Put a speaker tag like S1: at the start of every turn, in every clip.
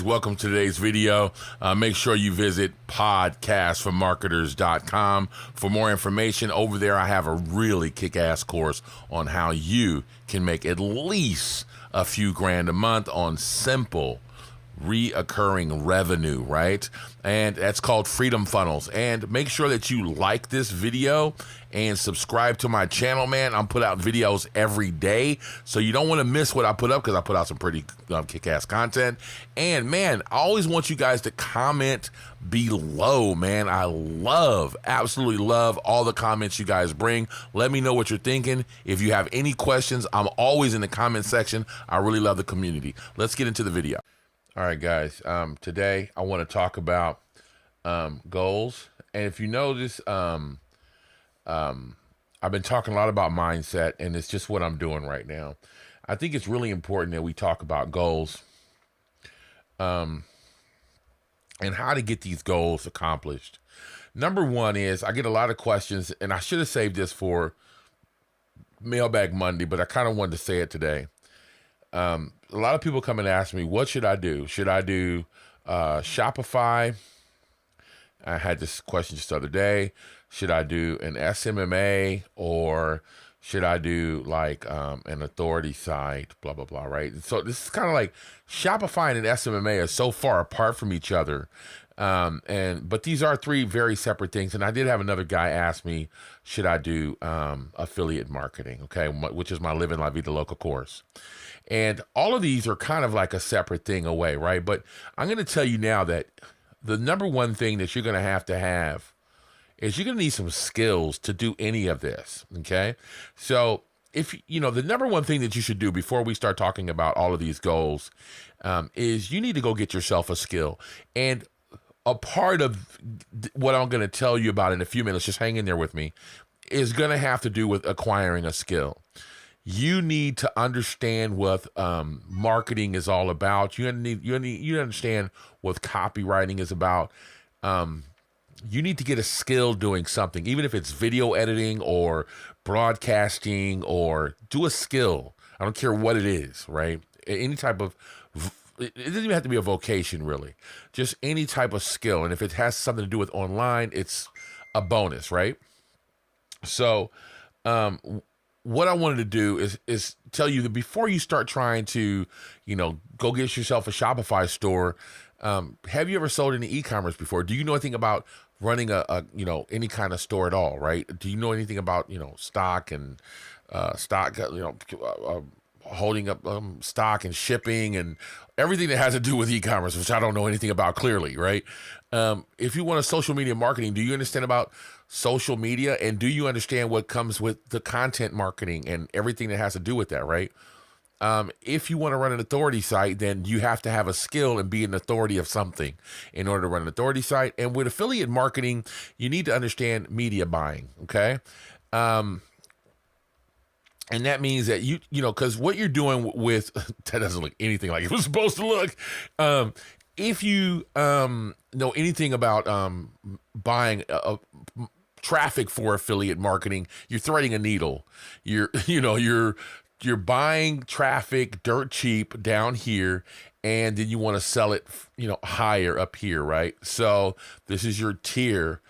S1: welcome to today's video. Make sure you visit podcastformarketers.com for more information. Over there, I have a really kick-ass course on how you can make at least a few grand a month on simple reoccurring revenue, right? And that's called Freedom Funnels. And make sure that you like this video and subscribe to my channel, man. I'm put out videos every day, so you don't want to miss what I put up, because I put out some pretty kick-ass content. And man, I always want you guys to comment below, man. I absolutely love all the comments you guys bring. Let me know what you're thinking. If you have any questions, I'm always in the comment section. I really love the community. Let's get into the video. All right, guys, today I want to talk about goals. And if you notice, I've been talking a lot about mindset, and it's just what I'm doing right now. I think it's really important that we talk about goals and how to get these goals accomplished. Number one is, I get a lot of questions, and I should have saved this for Mailbag Monday, but I kind of wanted to say it today. A lot of people come and ask me, what should I do? Should I do Shopify? I had this question just the other day. Should I do an SMMA, or should I do like an authority site, blah, blah, blah, right? And so this is kind of like Shopify and an SMMA are so far apart from each other. But these are three very separate things. And I did have another guy ask me, should I do affiliate marketing, okay, which is my Living La Vida Loca course. And all of these are kind of like a separate thing away, right? But I'm going to tell you now that the number one thing that you're going to have is you're going to need some skills to do any of this, okay? So if, the number one thing that you should do before we start talking about all of these goals is you need to go get yourself a skill. And a part of what I'm going to tell you about in a few minutes, just hang in there with me, is going to have to do with acquiring a skill. You need to understand what marketing is all about. You understand what copywriting is about. You need to get a skill doing something, even if it's video editing or broadcasting, or do a skill. I don't care what it is, right? Any type of, it doesn't even have to be a vocation, really. Just any type of skill. And if it has something to do with online, it's a bonus, right? So, what I wanted to do is tell you that before you start trying to, go get yourself a Shopify store, have you ever sold any e-commerce before? Do you know anything about running any kind of store at all, right? Do you know anything about, stock and holding up stock and shipping and everything that has to do with e-commerce, which I don't know anything about clearly, right? If you want a social media marketing, do you understand about social media, and do you understand what comes with the content marketing and everything that has to do with that, right? If you want to run an authority site, then you have to have a skill and be an authority of something in order to run an authority site. And with affiliate marketing, you need to understand media buying, okay? And that means that because what you're doing with, that doesn't look anything like it was supposed to look. If you know anything about buying traffic for affiliate marketing, you're threading a needle. You're buying traffic dirt cheap down here, and then you want to sell it, higher up here, right? So this is your tier.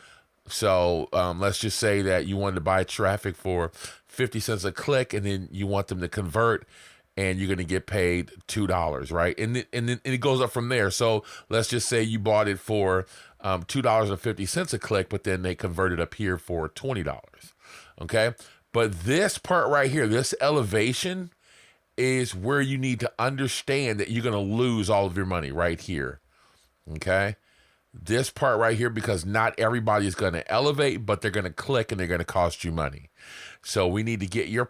S1: So let's just say that you wanted to buy traffic for 50 cents a click, and then you want them to convert, and you're going to get paid $2, right? And then it goes up from there. So let's just say you bought it for $2.50 a click, but then they converted up here for $20, okay? But this part right here, this elevation, is where you need to understand that you're going to lose all of your money right here, okay? This part right here, because not everybody is going to elevate, but they're going to click and they're going to cost you money. So we need to get your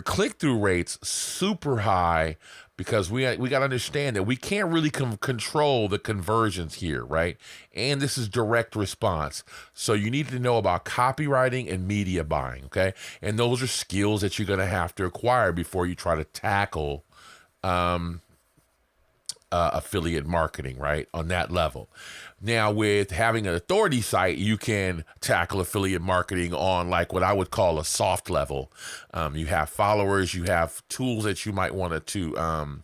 S1: click-through rates super high, because we got to understand that we can't really control the conversions here, right? And this is direct response. So you need to know about copywriting and media buying, okay? And those are skills that you're going to have to acquire before you try to tackle affiliate marketing, right, on that level. Now, with having an authority site, you can tackle affiliate marketing on like what I would call a soft level. You have followers, you have tools that you might want to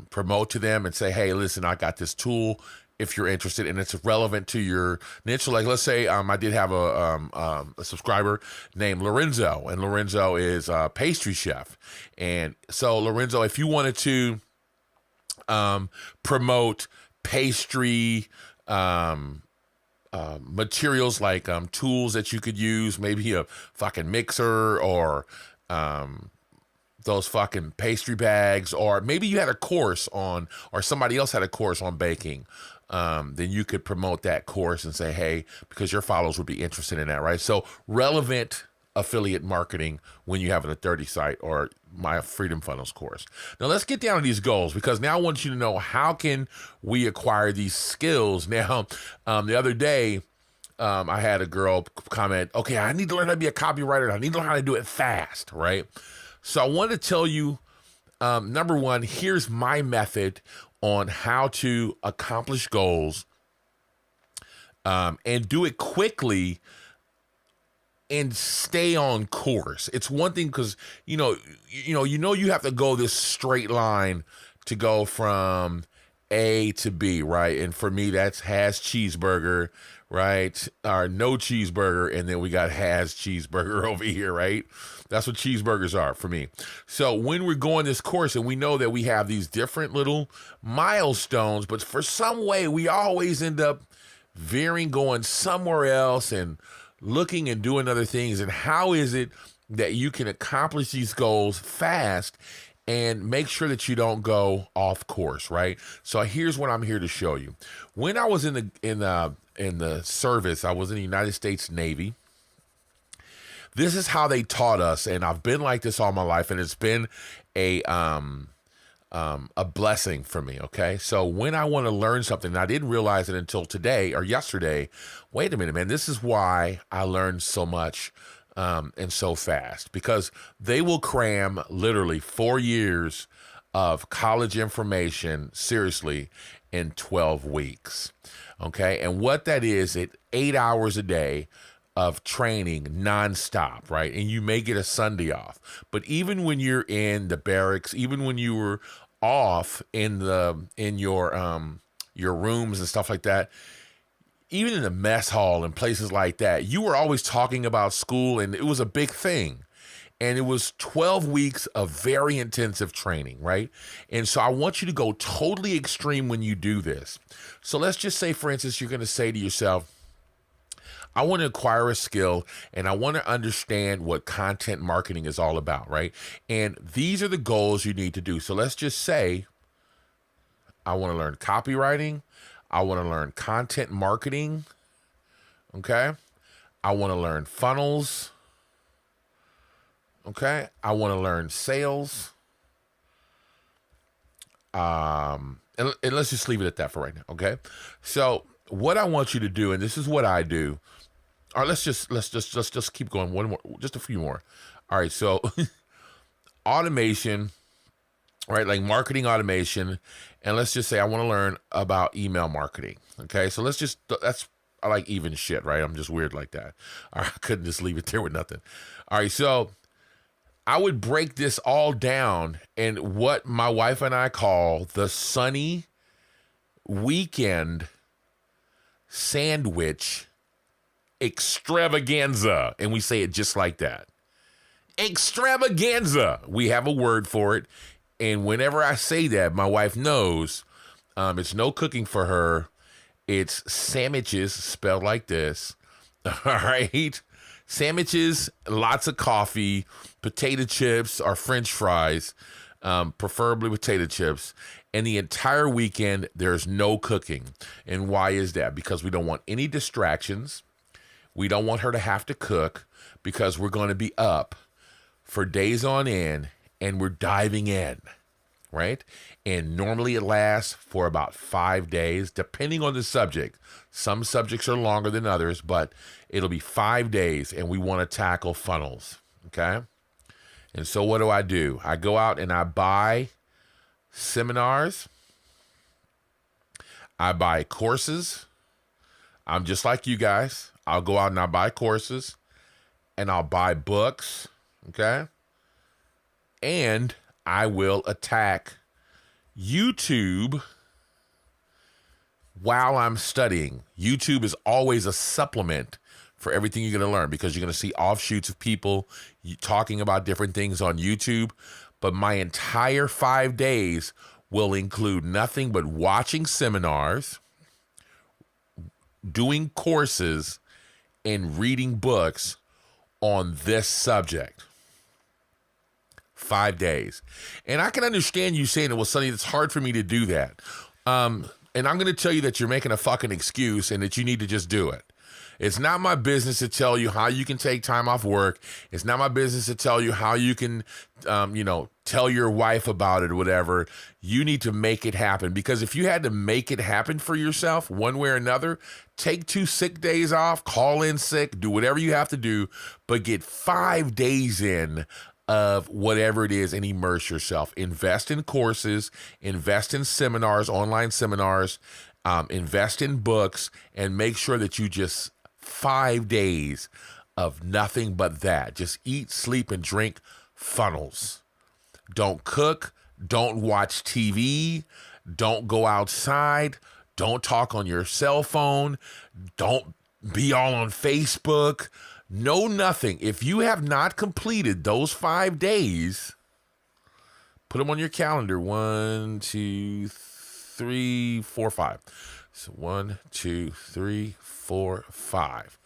S1: promote to them and say, hey, listen, I got this tool if you're interested and it's relevant to your niche. Like, let's say I did have a subscriber named Lorenzo, and Lorenzo is a pastry chef. And so, Lorenzo, if you wanted to promote pastry materials like tools that you could use, maybe a fucking mixer or those fucking pastry bags, or maybe you had a course on, or somebody else had a course on baking, then you could promote that course and say, hey, because your followers would be interested in that, right? So relevant affiliate marketing when you have an authority site or my Freedom Funnels course. Now let's get down to these goals, because now I want you to know, how can we acquire these skills? Now, the other day, I had a girl comment, okay, I need to learn how to be a copywriter. I need to learn how to do it fast, right? So I want to tell you, number one, here's my method on how to accomplish goals and do it quickly and stay on course. It's one thing because, you have to go this straight line to go from A to B, right? And for me, that's has cheeseburger, right? Or no cheeseburger, and then we got has cheeseburger over here, right? That's what cheeseburgers are for me. So when we're going this course, and we know that we have these different little milestones, but for some way we always end up veering, going somewhere else and looking and doing other things. And how is it that you can accomplish these goals fast and make sure that you don't go off course, right? So here's what I'm here to show you. When I was in the service, I was in the United States Navy. This is how they taught us, and I've been like this all my life, and it's been a blessing for me, okay? So when I want to learn something, and I didn't realize it until today or yesterday, wait a minute, man, this is why I learned so much and so fast, because they will cram literally 4 years of college information, seriously, in 12 weeks, okay? And what that is, 8 hours a day of training nonstop, right? And you may get a Sunday off. But even when you're in the barracks, even when you were off in your rooms and stuff like that, even in the mess hall and places like that, you were always talking about school, and it was a big thing. And it was 12 weeks of very intensive training, right? And so I want you to go totally extreme when you do this. So let's just say, for instance, you're going to say to yourself, I want to acquire a skill, and I want to understand what content marketing is all about, right? And these are the goals you need to do. So let's just say I want to learn copywriting. I want to learn content marketing, okay? I want to learn funnels, okay? I want to learn sales. And let's just leave it at that for right now, okay? So what I want you to do, and this is what I do. All right, let's just keep going. One more, just a few more. All right, so automation, right? Like marketing automation, and let's just say I want to learn about email marketing. Okay, so I like even shit, right? I'm just weird like that. All right, I couldn't just leave it there with nothing. All right, so I would break this all down in what my wife and I call the Sonny weekend sandwich extravaganza, and we say it just like that. Extravaganza. We have a word for it, and whenever I say that, my wife knows it's no cooking for her. It's sandwiches, spelled like this. All right, sandwiches, lots of coffee, potato chips or French fries, preferably potato chips. And the entire weekend, there's no cooking. And why is that? Because we don't want any distractions. We don't want her to have to cook, because we're going to be up for days on end, and we're diving in, right? And normally it lasts for about 5 days, depending on the subject. Some subjects are longer than others, but it'll be 5 days, and we want to tackle funnels, okay? And so what do? I go out and I buy seminars. I buy courses. I'm just like you guys. I'll go out and I'll buy courses, and I'll buy books, okay? And I will attack YouTube while I'm studying. YouTube is always a supplement for everything you're going to learn, because you're going to see offshoots of people talking about different things on YouTube. But my entire 5 days will include nothing but watching seminars, doing courses, and reading books on this subject. 5 days. And I can understand you saying, well, Sonny, it's hard for me to do that. And I'm going to tell you that you're making a fucking excuse and that you need to just do it. It's not my business to tell you how you can take time off work. It's not my business to tell you how you can, tell your wife about it or whatever. You need to make it happen, because if you had to make it happen for yourself one way or another, take 2 sick days off, call in sick, do whatever you have to do, but get 5 days in of whatever it is and immerse yourself. Invest in courses, invest in seminars, online seminars, invest in books, and make sure that you just 5 days of nothing but that. Just eat, sleep, and drink funnels. Don't cook. Don't watch TV. Don't go outside. Don't talk on your cell phone. Don't be all on Facebook. No, nothing. If you have not completed those 5 days, put them on your calendar. 1, 2, 3, 4, 5. So 1, 2, 3, 4, 5.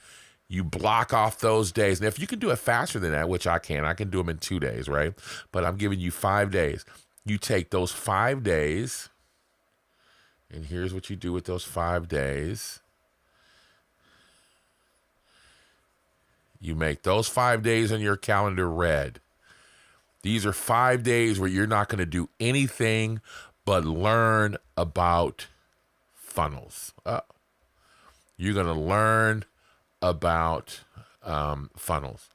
S1: You block off those days. Now, if you can do it faster than that, which I can do them in 2 days, right? But I'm giving you 5 days. You take those 5 days, and here's what you do with those 5 days. You make those 5 days on your calendar red. These are 5 days where you're not going to do anything but learn about funnels. You're going to learn about funnels.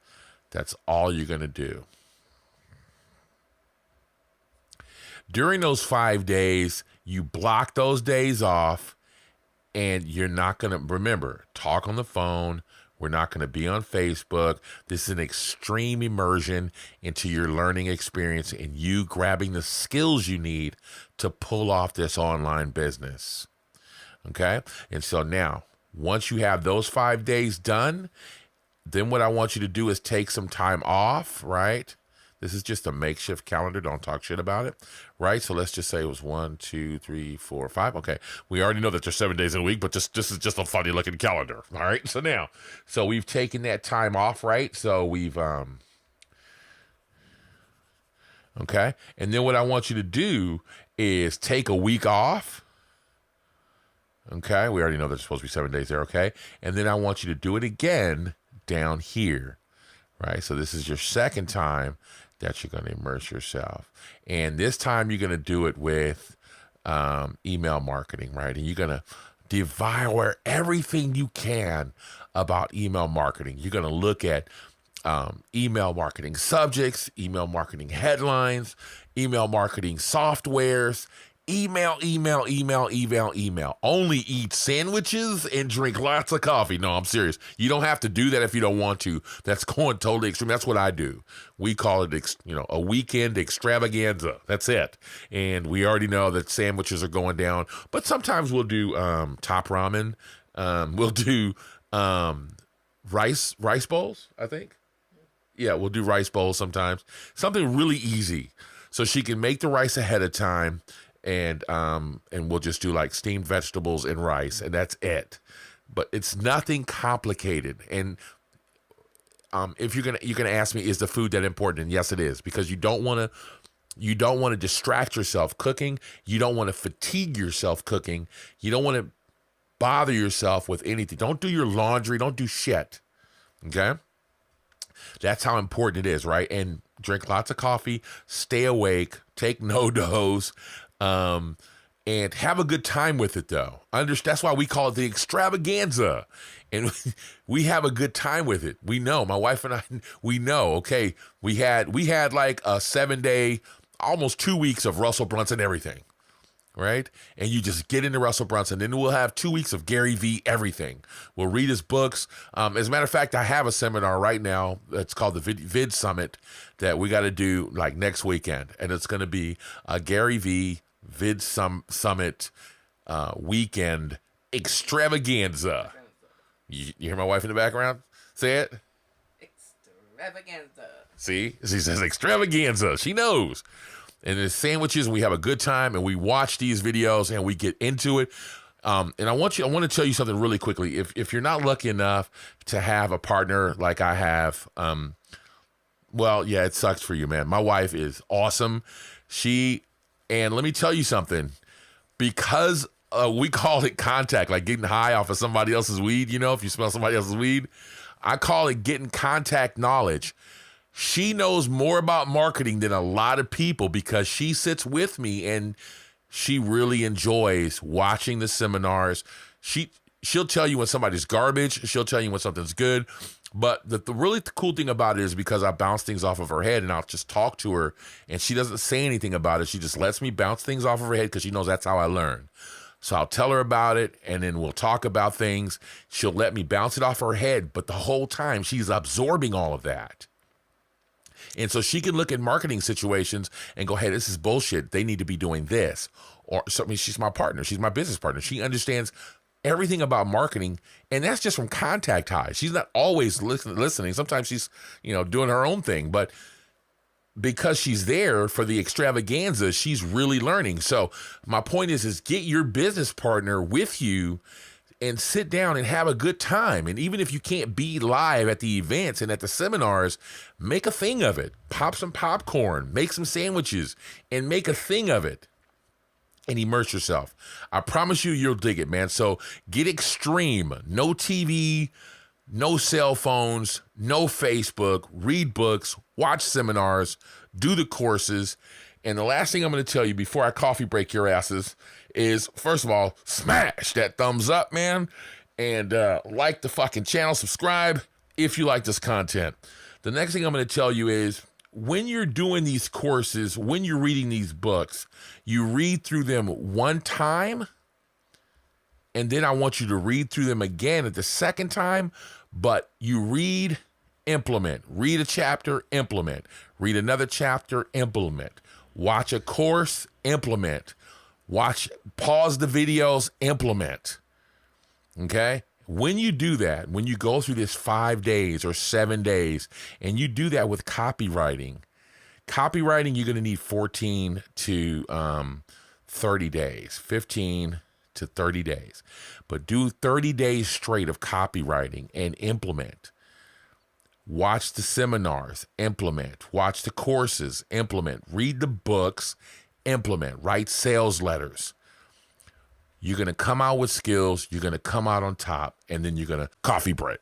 S1: That's all you're going to do. During those 5 days, you block those days off, and you're not going to, remember, talk on the phone. We're not going to be on Facebook. This is an extreme immersion into your learning experience and you grabbing the skills you need to pull off this online business. Okay? And so now, once you have those 5 days done, then what I want you to do is take some time off, right? This is just a makeshift calendar. Don't talk shit about it, right? So let's just say it was 1, 2, 3, 4, 5. Okay, we already know that there's 7 days in a week, but this is just a funny looking calendar. All right. So we've taken that time off, right? So we've okay. And then what I want you to do is take a week off. Okay, we already know there's supposed to be 7 days there. Okay, and then I want you to do it again down here, right? So this is your second time that you're going to immerse yourself. And this time you're going to do it with email marketing, right? And you're going to devour everything you can about email marketing. You're going to look at email marketing subjects, email marketing headlines, email marketing softwares. Email. Only eat sandwiches and drink lots of coffee. No, I'm serious. You don't have to do that if you don't want to. That's going totally extreme. That's what I do. We call it, a weekend extravaganza. That's it. And we already know that sandwiches are going down. But sometimes we'll do top ramen. We'll do rice bowls, I think. Yeah, we'll do rice bowls sometimes. Something really easy. So she can make the rice ahead of time. And we'll just do like steamed vegetables and rice, and that's it. But it's nothing complicated. And if you're gonna ask me, is the food that important? And yes, it is, because you don't want to distract yourself cooking. You don't want to fatigue yourself cooking. You don't want to bother yourself with anything. Don't do your laundry. Don't do shit. Okay, that's how important it is, right? And drink lots of coffee. Stay awake. Take no dose. And have a good time with it, though. That's why we call it the extravaganza. And we have a good time with it. We know, my wife and I, we know, okay, we had like a 7-day, almost 2 weeks of Russell Brunson everything, right? And you just get into Russell Brunson. Then we'll have 2 weeks of Gary V everything. We'll read his books. As a matter of fact, I have a seminar right now. It's called the Vid Summit that we got to do like next weekend. And it's going to be Gary V, Summit weekend extravaganza. You hear my wife in the background? Say it.
S2: Extravaganza.
S1: See? She says extravaganza. She knows. And there's sandwiches, and we have a good time, and we watch these videos, and we get into it. And I want to tell you something really quickly. If you're not lucky enough to have a partner like I have, well, yeah, it sucks for you, man. My wife is awesome. And let me tell you something, because we call it contact, like getting high off of somebody else's weed. You know, if you smell somebody else's weed, I call it getting contact knowledge. She knows more about marketing than a lot of people because she sits with me and she really enjoys watching the seminars. She'll tell you when somebody's garbage. She'll tell you when something's good. But the really cool thing about it is because I bounce things off of her head and I'll just talk to her and she doesn't say anything about it. She just lets me bounce things off of her head because she knows that's how I learn. So I'll tell her about it and then we'll talk about things. She'll let me bounce it off her head. But the whole time she's absorbing all of that. And so she can look at marketing situations and go, hey, this is bullshit. They need to be doing this. Or something. She's my partner. She's my business partner. She understands everything about marketing. And that's just from contact high. She's not always listening. Sometimes she's, doing her own thing. But because she's there for the extravaganza, she's really learning. So my point is get your business partner with you and sit down and have a good time. And even if you can't be live at the events and at the seminars, make a thing of it. Pop some popcorn, make some sandwiches, and make a thing of it. And immerse yourself. I promise you'll dig it, man. So get extreme. No TV, no cell phones, no Facebook. Read books, watch seminars, do the courses. And the last thing I'm going to tell you before I coffee break your asses is, first of all, smash that thumbs up, man. And like the fucking channel, subscribe if you like this content. The next thing I'm going to tell you is when you're doing these courses, when you're reading these books, you read through them one time. And then I want you to read through them again at the second time. But you read, implement. Read a chapter, implement. Read another chapter, implement. Watch a course, implement. Pause the videos, implement. Okay? When you do that, when you go through this 5 days or 7 days, and you do that with copywriting, you're going to need 14 to 30 days, 15 to 30 days. But do 30 days straight of copywriting and implement. Watch the seminars, implement. Watch the courses, implement. Read the books, implement. Write sales letters. You're going to come out with skills. You're going to come out on top. And then you're going to coffee break.